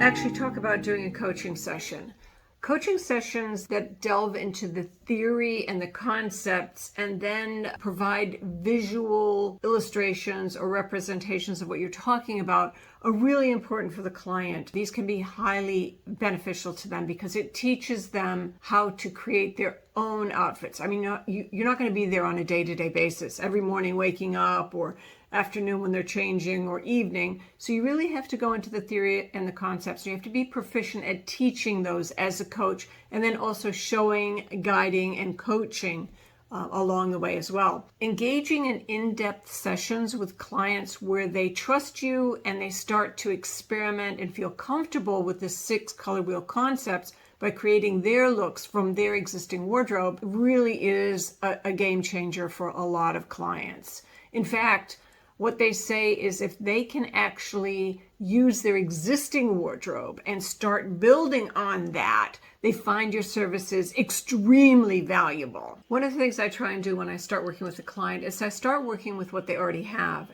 actually talk about doing a coaching session. Coaching sessions that delve into the theory and the concepts and then provide visual illustrations or representations of what you're talking about are really important for the client. These can be highly beneficial to them because it teaches them how to create their own outfits. I mean, you're not going to be there on a day-to-day basis, every morning waking up or afternoon when they're changing or evening. So you really have to go into the theory and the concepts. You have to be proficient at teaching those as a coach and then also showing, guiding, and coaching along the way as well. Engaging in in-depth sessions with clients where they trust you and they start to experiment and feel comfortable with the 6 color wheel concepts by creating their looks from their existing wardrobe really is a game changer for a lot of clients. In fact, what they say is if they can actually use their existing wardrobe and start building on that, they find your services extremely valuable. One of the things I try and do when I start working with a client is I start working with what they already have.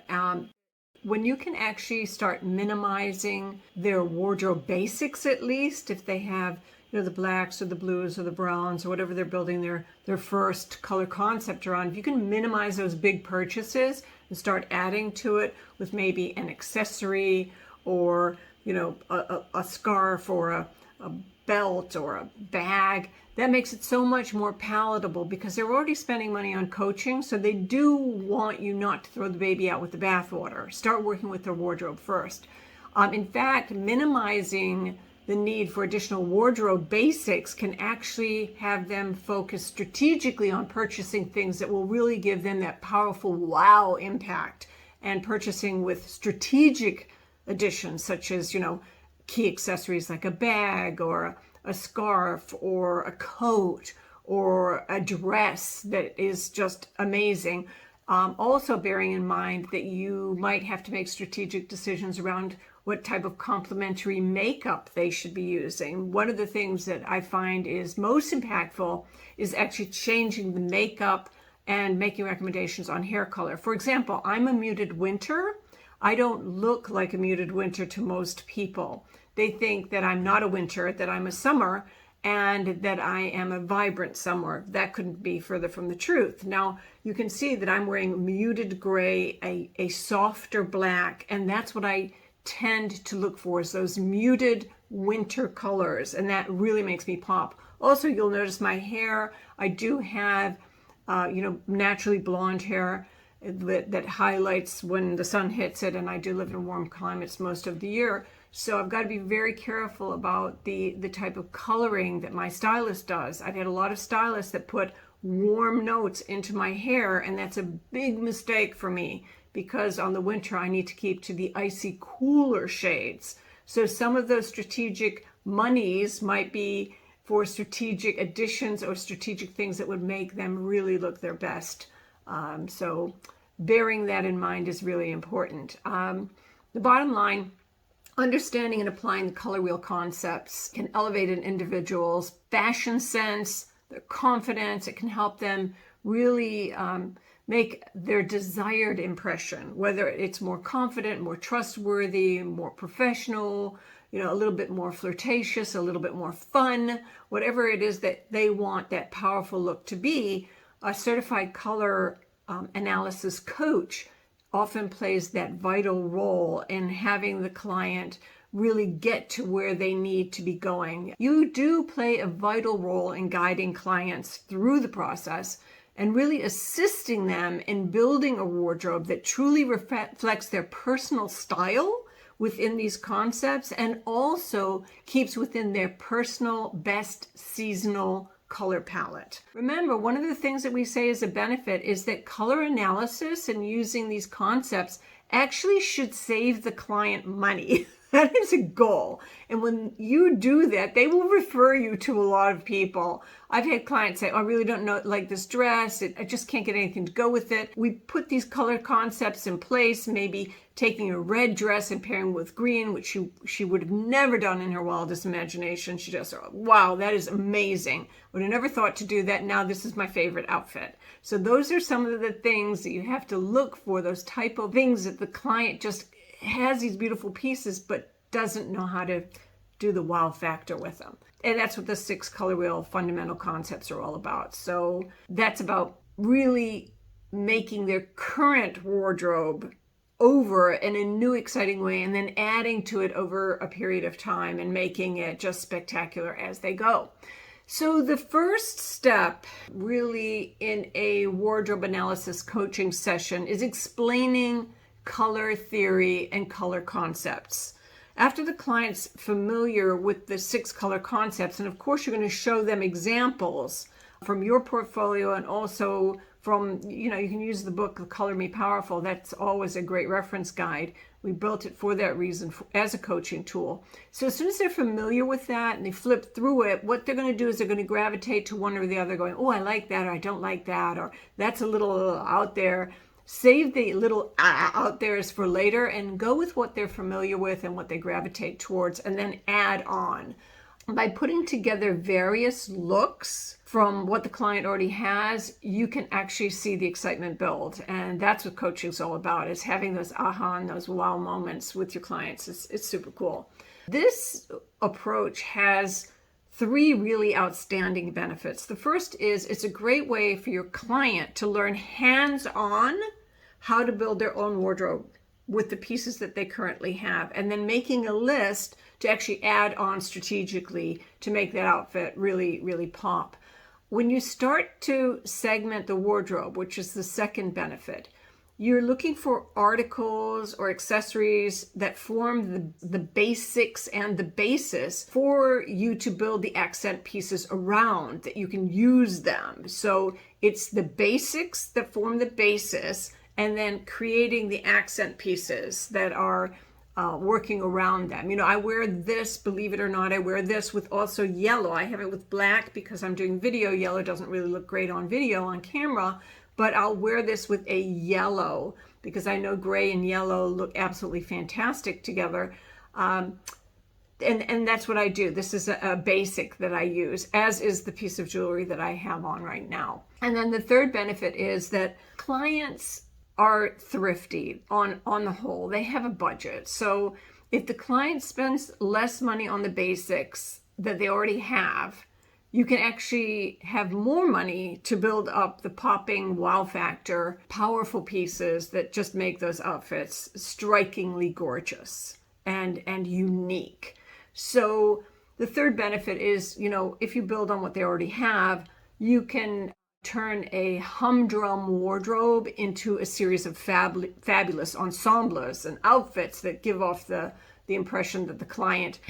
When you can actually start minimizing their wardrobe basics, at least, if they have the blacks or the blues or the browns or whatever they're building their first color concept around, if you can minimize those big purchases and start adding to it with maybe an accessory or a scarf or a belt or a bag, that makes it so much more palatable because they're already spending money on coaching, so they do want you not to throw the baby out with the bathwater. Start working with their wardrobe first. In fact, minimizing the need for additional wardrobe basics can actually have them focus strategically on purchasing things that will really give them that powerful wow impact, and purchasing with strategic additions such as, key accessories like a bag or a scarf or a coat or a dress that is just amazing. Also bearing in mind that you might have to make strategic decisions around what type of complementary makeup they should be using. One of the things that I find is most impactful is actually changing the makeup and making recommendations on hair color. For example, I'm a muted winter. I don't look like a muted winter to most people. They think that I'm not a winter, that I'm a summer, and that I am a vibrant summer. That couldn't be further from the truth. Now, you can see that I'm wearing muted gray, a softer black, and that's what I tend to look for, is those muted winter colors, and that really makes me pop. Also, you'll notice my hair, I do have naturally blonde hair that highlights when the sun hits it, and I do live in warm climates most of the year. So I've got to be very careful about the type of coloring that my stylist does. I've had a lot of stylists that put warm notes into my hair, and that's a big mistake for me because on the winter I need to keep to the icy cooler shades. So some of those strategic monies might be for strategic additions or strategic things that would make them really look their best. So bearing that in mind is really important. The bottom line, understanding and applying the color wheel concepts can elevate an individual's fashion sense, their confidence. It can help them really make their desired impression, whether it's more confident, more trustworthy, more professional, a little bit more flirtatious, a little bit more fun, whatever it is that they want that powerful look to be. A certified color analysis coach often plays that vital role in having the client really get to where they need to be going. You do play a vital role in guiding clients through the process and really assisting them in building a wardrobe that truly reflects their personal style within these concepts and also keeps within their personal best seasonal color palette. Remember, one of the things that we say is a benefit is that color analysis and using these concepts actually should save the client money. That is a goal. And when you do that, they will refer you to a lot of people. I've had clients say, I really don't like this dress. I just can't get anything to go with it. We put these color concepts in place, maybe taking a red dress and pairing with green, which she would have never done in her wildest imagination. She just thought, wow, that is amazing. Would have never thought to do that. Now this is my favorite outfit. So those are some of the things that you have to look for, those type of things that the client just has these beautiful pieces but doesn't know how to do the wow factor with them. And that's what the 6 color wheel fundamental concepts are all about. So that's about really making their current wardrobe over in a new exciting way, and then adding to it over a period of time and making it just spectacular as they go. So the first step really in a wardrobe analysis coaching session is explaining color theory and color concepts. After the client's familiar with the 6 color concepts, and of course you're going to show them examples from your portfolio, and also from, you can use the book Color Me Powerful. That's always a great reference guide. We built it for that reason, as a coaching tool. So as soon as they're familiar with that and they flip through it, what they're going to do is they're going to gravitate to one or the other, going, oh, I like that, or I don't like that, or that's a little out there. Save the little out there's for later and go with what they're familiar with and what they gravitate towards, and then add on. By putting together various looks from what the client already has, you can actually see the excitement build. And that's what coaching is all about, is having those aha and those wow moments with your clients. It's super cool. This approach has 3 really outstanding benefits. The first is it's a great way for your client to learn hands-on how to build their own wardrobe with the pieces that they currently have, and then making a list to actually add on strategically to make that outfit really, really pop. When you start to segment the wardrobe, which is the second benefit, you're looking for articles or accessories that form the basics and the basis for you to build the accent pieces around, that you can use them. So it's the basics that form the basis, and then creating the accent pieces that are working around them. I wear this, believe it or not, I wear this with also yellow. I have it with black because I'm doing video. Yellow doesn't really look great on video, on camera, but I'll wear this with a yellow because I know gray and yellow look absolutely fantastic together. And that's what I do. This is a basic that I use, as is the piece of jewelry that I have on right now. And then the third benefit is that clients are thrifty on the whole. They have a budget. So if the client spends less money on the basics that they already have, you can actually have more money to build up the popping wow factor, powerful pieces that just make those outfits strikingly gorgeous and unique. So the third benefit is, if you build on what they already have, you can turn a humdrum wardrobe into a series of fabulous ensembles and outfits that give off the impression that the client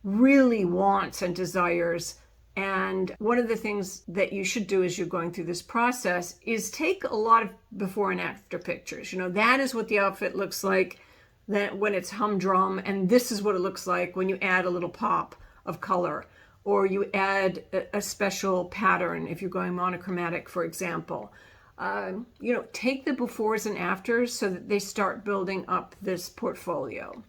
really wants and desires. And one of the things that you should do as you're going through this process is take a lot of before and after pictures. That is what the outfit looks like when it's humdrum, and this is what it looks like when you add a little pop of color, or you add a special pattern if you're going monochromatic, for example. Take the befores and afters so that they start building up this portfolio.